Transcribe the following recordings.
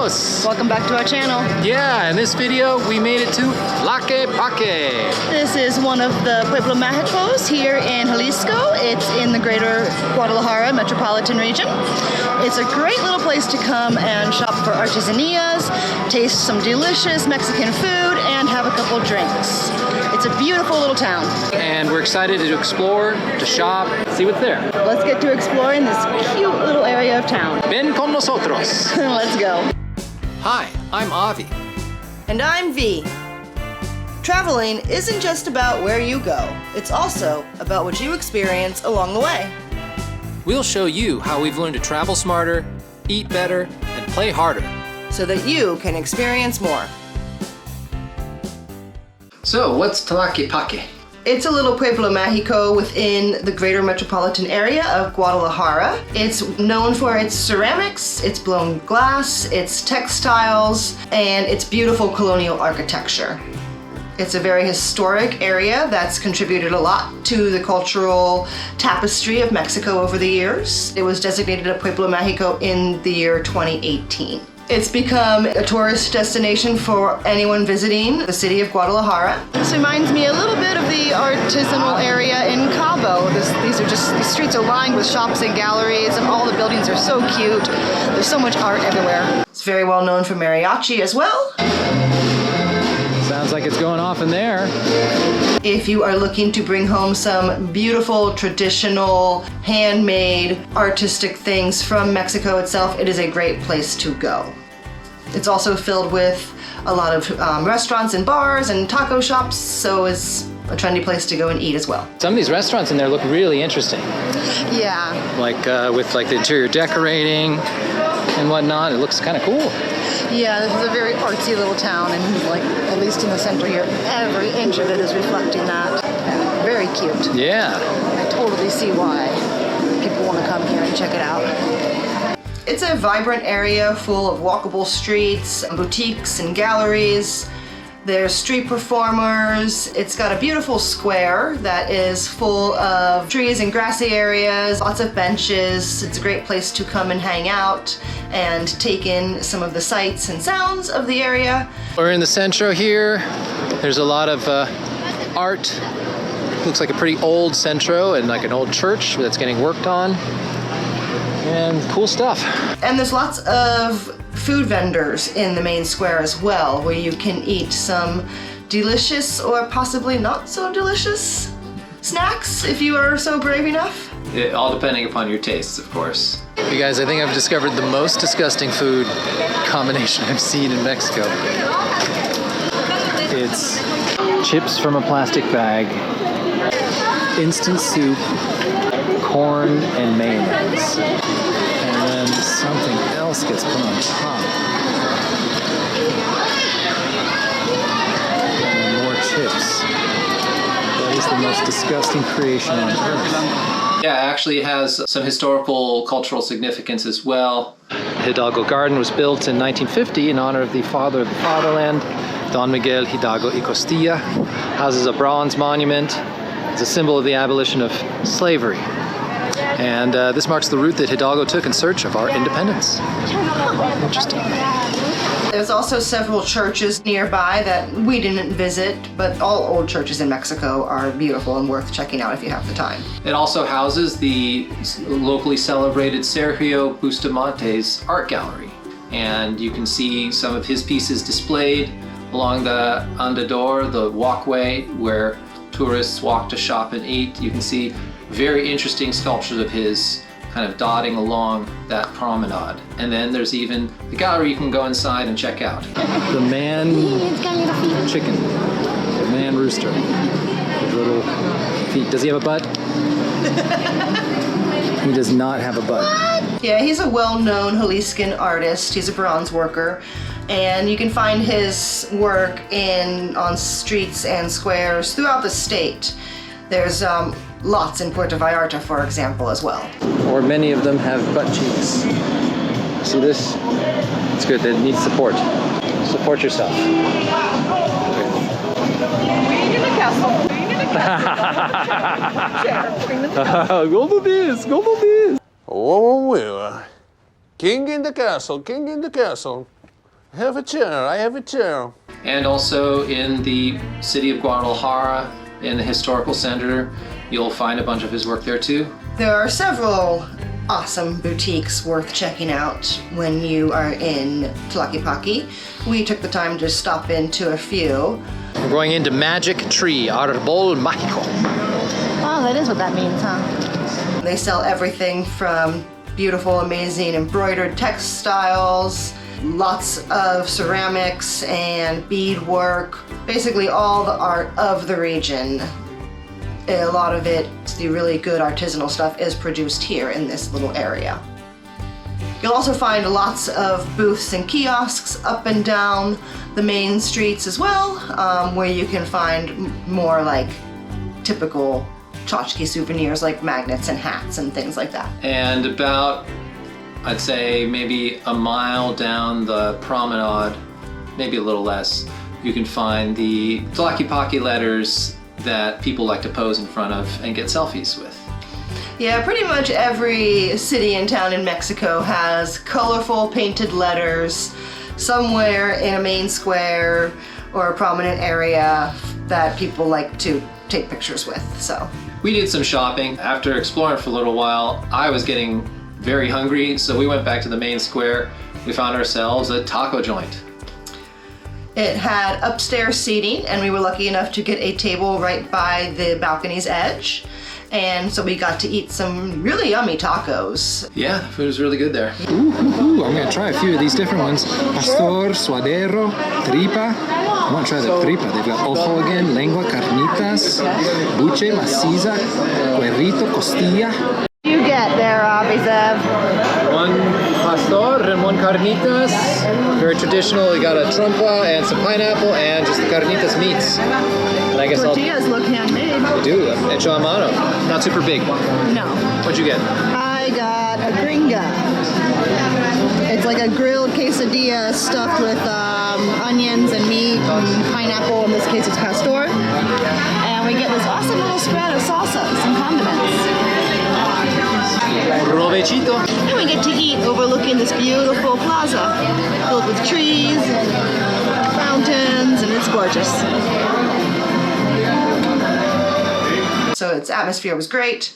Bienvenidos! Welcome back to our channel. Yeah, in this video we made it to Tlaquepaque. This is one of the Pueblo Magicos here in Jalisco. It's in the greater Guadalajara metropolitan region. It's a great little place to come and shop for artisanias, taste some delicious Mexican food, and have a couple drinks. It's a beautiful little town. And we're excited to explore, to shop, see what's there. Let's get to exploring this cute little area of town. Ven con nosotros. Let's go. Hi, I'm Avi. And I'm V. Traveling isn't just about where you go. It's also about what you experience along the way. We'll show you how we've learned to travel smarter, eat better, and play harder. So that you can experience more. So, what's Tlaquepaque? It's a little Pueblo Magico within the greater metropolitan area of Guadalajara. It's known for its ceramics, its blown glass, its textiles, and its beautiful colonial architecture. It's a very historic area that's contributed a lot to the cultural tapestry of Mexico over the years. It was designated a Pueblo Magico in the year 2018. It's become a tourist destination for anyone visiting the city of Guadalajara. This reminds me a little bit of the artisanal area in Cabo. These streets are lined with shops and galleries, and all the buildings are so cute. There's so much art everywhere. It's very well known for mariachi as well. Sounds like it's going off in there. If you are looking to bring home some beautiful, traditional, handmade, artistic things from Mexico itself, it is a great place to go. It's also filled with a lot of restaurants and bars and taco shops, so it's a trendy place to go and eat as well. Some of these restaurants in there look really interesting. Yeah. Like with like the interior decorating and whatnot. It looks kind of cool. Yeah, this is a very artsy little town, and like at least in the center here, every inch of it is reflecting that. Very cute. Yeah. I totally see why people want to come here and check it out. It's a vibrant area full of walkable streets, boutiques, and galleries. There's street performers. It's got a beautiful square that is full of trees and grassy areas, lots of benches. It's a great place to come and hang out and take in some of the sights and sounds of the area. We're in the centro here. There's a lot of art. Looks like a pretty old centro and like an old church that's getting worked on. And cool stuff. And there's lots of food vendors in the main square as well, where you can eat some delicious or possibly not so delicious snacks if you are so brave enough. All depending upon your tastes, of course. You guys, I think I've discovered the most disgusting food combination I've seen in Mexico. It's chips from a plastic bag, instant soup, corn and mayonnaise, and then something else gets put on top. And more chips. That is the most disgusting creation on earth. Yeah, actually it has some historical, cultural significance as well. Hidalgo Garden was built in 1950 in honor of the father of the fatherland, Don Miguel Hidalgo y Costilla. Houses a bronze monument. It's a symbol of the abolition of slavery. And this marks the route that Hidalgo took in search of our independence. Interesting. There's also several churches nearby that we didn't visit, but all old churches in Mexico are beautiful and worth checking out if you have the time. It also houses the locally celebrated Sergio Bustamante's art gallery. And you can see some of his pieces displayed along the andador, the walkway where tourists walk to shop and eat. You can see very interesting sculptures of his kind of dotting along that promenade. And then there's even the gallery you can go inside and check out. The man chicken, the man rooster, his little feet. Does he have a butt? He does not have a butt. Yeah, he's a well-known Jaliscan artist. He's a bronze worker, and you can find his work on streets and squares throughout the state. There's lots in Puerto Vallarta, for example, as well. Or many of them have butt cheeks. See this? It's good. They need support. Support yourself. Go do this. Go do this. Oh, well. King in the castle. King in the castle. Have a chair, I have a chair. And also in the city of Guadalajara, in the historical center, you'll find a bunch of his work there too. There are several awesome boutiques worth checking out when you are in Tlaquepaque. We took the time to stop into a few. We're going into Magic Tree, Pueblo Magico. Oh, that is what that means, huh? They sell everything from beautiful, amazing embroidered textiles, lots of ceramics and beadwork, basically all the art of the region. A lot of it, the really good artisanal stuff, is produced here in this little area. You'll also find lots of booths and kiosks up and down the main streets as well, where you can find more like typical tchotchke souvenirs like magnets and hats and things like that. And about, I'd say maybe a mile down the promenade, maybe a little less, you can find the Tlaquepaque letters that people like to pose in front of and get selfies with. Yeah, pretty much every city and town in Mexico has colorful painted letters somewhere in a main square or a prominent area that people like to take pictures with, so. We did some shopping. After exploring for a little while, I was getting very hungry, so we went back to the main square. We found ourselves a taco joint. It had upstairs seating, and we were lucky enough to get a table right by the balcony's edge. And so we got to eat some really yummy tacos. Yeah, the food was really good there. Ooh, I'm gonna try a few of these different ones. Pastor, suadero, tripa. I want to try the tripa. They've got ojo again, lengua, carnitas, buche, maciza, cuerrito, costilla. What do you get there, Bizev? One pastor and one carnitas. Very traditional. We got a trompa and some pineapple and just the carnitas meats. And I guess Tortillas look handmade. They do. Hecho a mano. Not super big. No. What'd you get? I got a gringa. It's like a grilled quesadilla stuffed with onions and meat and pineapple. In this case, it's pastor. And we get this awesome little spread of salsas and condiments. Provechito. And we get to eat overlooking this beautiful plaza filled with trees and fountains, and it's gorgeous. So its atmosphere was great,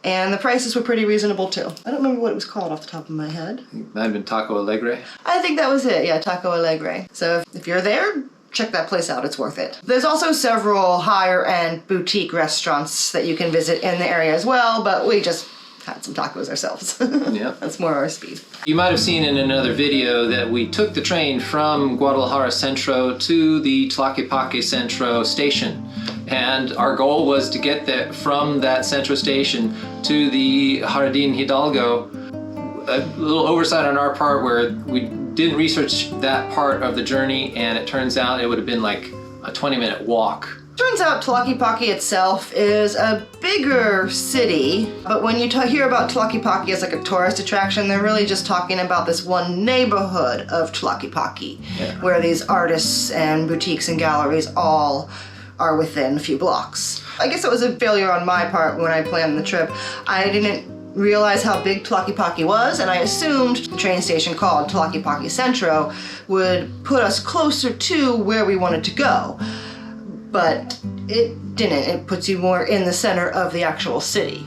and the prices were pretty reasonable too. I don't remember what it was called off the top of my head. That had been Taco Alegre. I think that was it, yeah, Taco Alegre. So if you're there, check that place out, it's worth it. There's also several higher-end boutique restaurants that you can visit in the area as well, but we just had some tacos ourselves. Yeah. That's more our speed. You might have seen in another video that we took the train from Guadalajara Centro to the Tlaquepaque Centro station. And our goal was to get there from that Centro station to the Jardín Hidalgo. A little oversight on our part where we didn't research that part of the journey, and it turns out it would have been like a 20-minute walk. Turns out Tlaquepaque itself is a bigger city, but when you hear about Tlaquepaque as like a tourist attraction, they're really just talking about this one neighborhood of Tlaquepaque, where these artists and boutiques and galleries all are within a few blocks. I guess it was a failure on my part when I planned the trip. I didn't realize how big Tlaquepaque was, and I assumed the train station called Tlaquepaque Centro would put us closer to where we wanted to go. But it didn't. It puts you more in the center of the actual city.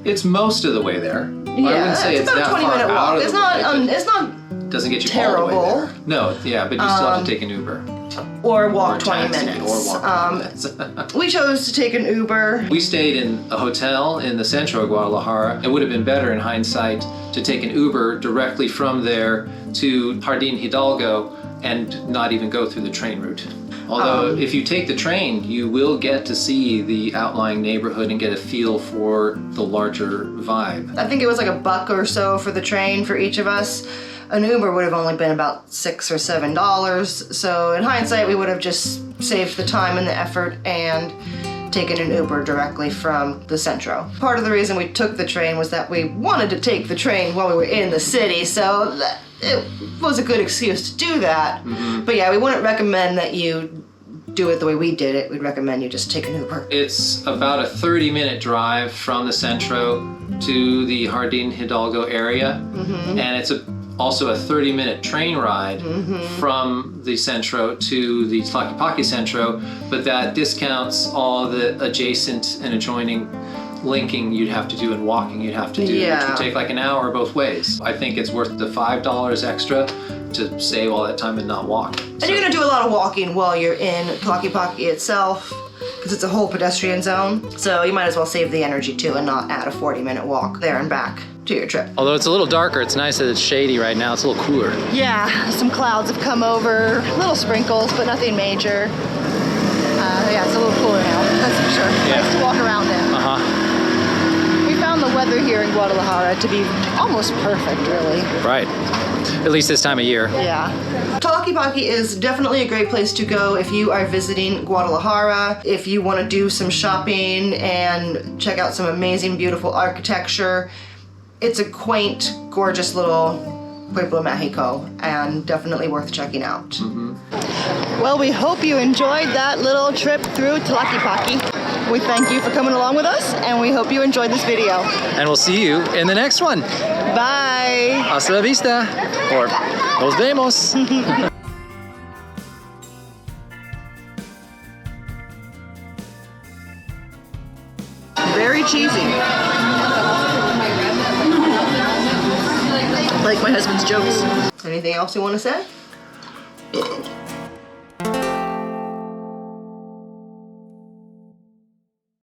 It's most of the way there. Yeah, I wouldn't say it's about that a 20-minute far walk. out of It's the not. way, but It's not doesn't get you terrible. all the way there. No, yeah, but you still have to take an Uber. Or walk Or 20 taxi, minutes. Or walk 20 minutes. We chose to take an Uber. We stayed in a hotel in the centro of Guadalajara. It would have been better in hindsight to take an Uber directly from there to Jardín Hidalgo and not even go through the train route. Although if you take the train, you will get to see the outlying neighborhood and get a feel for the larger vibe. I think it was like $1 or so for the train for each of us. An Uber would have only been about $6 or $7. So in hindsight, we would have just saved the time and the effort and taken an Uber directly from the Centro. Part of the reason we took the train was that we wanted to take the train while we were in the city, so it was a good excuse to do that. But yeah, we wouldn't recommend that you do it the way we did it. We'd recommend you just take an Uber. It's about a 30-minute drive from the Centro to the Jardín Hidalgo area, and it's a also a 30-minute train ride from the Centro to the Tlaquepaque Centro, but that discounts all the adjacent and adjoining linking you'd have to do and walking you'd have to do, which would take like an hour both ways. I think it's worth the $5 extra to save all that time and not walk. And you're gonna do a lot of walking while you're in Tlaquepaque itself, because it's a whole pedestrian zone. So you might as well save the energy too and not add a 40-minute walk there and back to your trip. Although it's a little darker, it's nice that it's shady right now. It's a little cooler. Yeah, some clouds have come over, little sprinkles, but nothing major. Yeah, it's a little cooler now, that's for sure. Yeah. Nice to walk around in. We found the weather here in Guadalajara to be almost perfect, really. Right. At least this time of year. Yeah. Tlaquepaque is definitely a great place to go if you are visiting Guadalajara, if you want to do some shopping and check out some amazing, beautiful architecture. It's a quaint, gorgeous little Pueblo Magico and definitely worth checking out. Well, we hope you enjoyed that little trip through Tlaquepaque. We thank you for coming along with us, and we hope you enjoyed this video. And we'll see you in the next one. Bye! Hasta la vista. Or nos vemos. Very cheesy. Like my husband's jokes. Anything else you want to say?